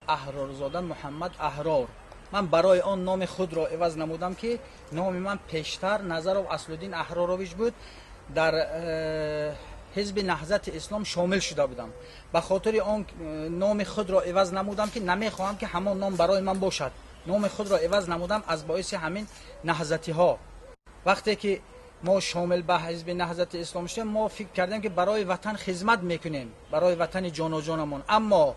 аҳрорзода муҳаммад аҳрор. من برای آن نام خود را عوض نمودم که نام من پیشتر نظر اصلالدین احرارویچ بود. در حزب نهضت اسلام شامل شده بودم. به خاطر آن نام خود را عوض نمودم که نمیخواهم که همان نام برای من باشد. نام خود را عوض نمودم از باعث همین نهضتی ها. وقتی که ما شامل به حزب نهضت اسلام شدیم، ما فکر کردیم که برای وطن خدمت میکنیم، برای وطن جان و جانمون. اما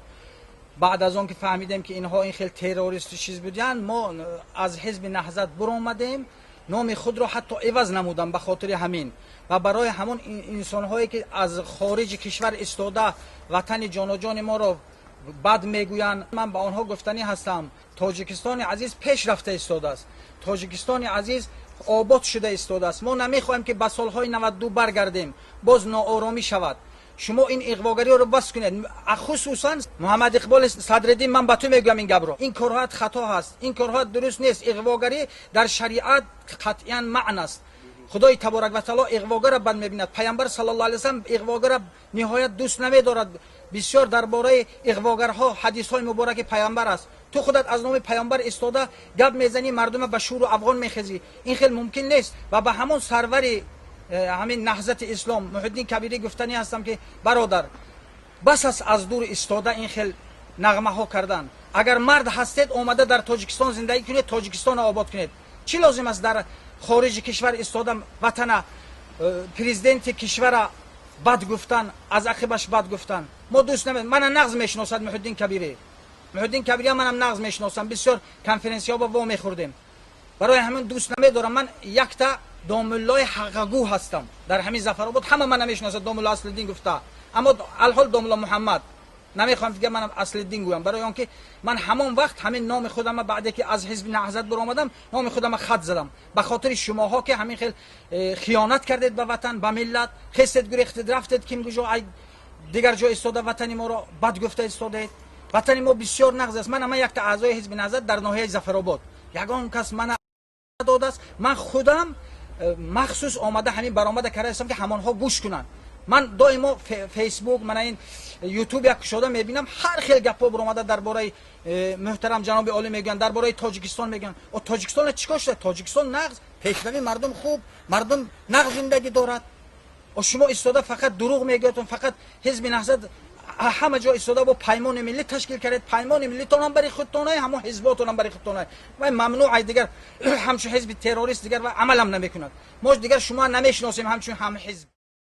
بعد از آن که فهمیدیم که اینها این خیلی تروریست چیز بودن، ما از حزب نهضت برآمدیم. نام خود را حتی عوض نمودم به خاطر همین و برای همون انسان هایی که از خارج کشور استاده وطن جان و جان ما را بد میگویند، من به آنها گفتنی هستم تاجیکستان عزیز پیش رفته استاده است، تاجیکستان عزیز آباد شده استاده است. ما نمیخواهیم که به سالهای 92 برگردیم، باز ناآرامی شود. شما این اغواگری رو بس کنید. خصوصا محمد اقبال صدرالدین، من به تو میگم این گپ رو، این کارها خطا هست، این کارها درست نیست. اغواگری در شریعت قطعا معنی است. خدای تبارک و تعالی اغواگر را بد میبیند. پیامبر صلی الله علیه و سلم اغواگر را نهایت دوست نمیدارد. بسیار درباره اغواگرها حدیث های مبارک پیامبر است. تو خودت از نام پیامبر استاده گپ میزنی، مردم به شور و افغان میخزی. این خیلی ممکن نیست. و به همون سرور همین نهضت اسلام محمد الدین کبیری گفتنی هستم که برادر بس است از دور استاده این خیلی نغمه ها کردن. اگر مرد هستید آمده در تاجیکستان زندگی کنید، تاجیکستان آباد کنید. چی لازم است در خارج کشور استاده وطن پرزیدنت کشور بد گفتن، از عقبش بد گفتن؟ ما دوست نمید. من نغز میشناسد محمد الدین کبیری، محمد الدین کبیری منم نغز میشناسم، بسیار کنفرانسی ها با وا میخوردیم. برای همین دوست نمیدارم. من یک تا دامالله حقگو هستم در همین ظفرآباد. همه من نمیشناسد دامالله اصلالدین گفته، اما الحال دامالله محمد نمیخوام دیگه منم اصلالدین گویم. برای آنکه من همان وقت همین نام خودم بعد که از حزب نهضت برآمدم نام خودم خط زدم به خاطر شماها که همین خیلی خیانت کردید به وطن، به ملت. خستید گریختید رفتید کیم گوجا دیگر جای استاده وطن ما را بد گفته استاده. وطن ما بسیار نغز است. من یک تا اعضای حزب نهضت در ناحیه ظفرآباد یگان کس من داده است. من خودم مخصوص آمده همین برآمده کرده هستم که همانها گوش کنن. من دائما فیسبوک، من این یوتیوب یک شده میبینم هر خیلی گپا برآمده درباره محترم جناب عالی میگن، درباره تاجیکستان میگن. و تاجیکستان چیکار شده؟ تاجیکستان نغز، پیشروی مردم خوب، مردم نغز زندگی دارد. و شما استاده فقط دروغ میگید، فقط حزب نهضت همه جا استاده با پیمان ملی تشکیل کردید. پیمان ملی تونم برای خودتونه، همه حزباتونم برای خودتونه. و ممنوع دیگر همچون حزب تروریست دیگر و عملم نمیکند. ما دیگر شما نمیشناسیم همچون هم حزب.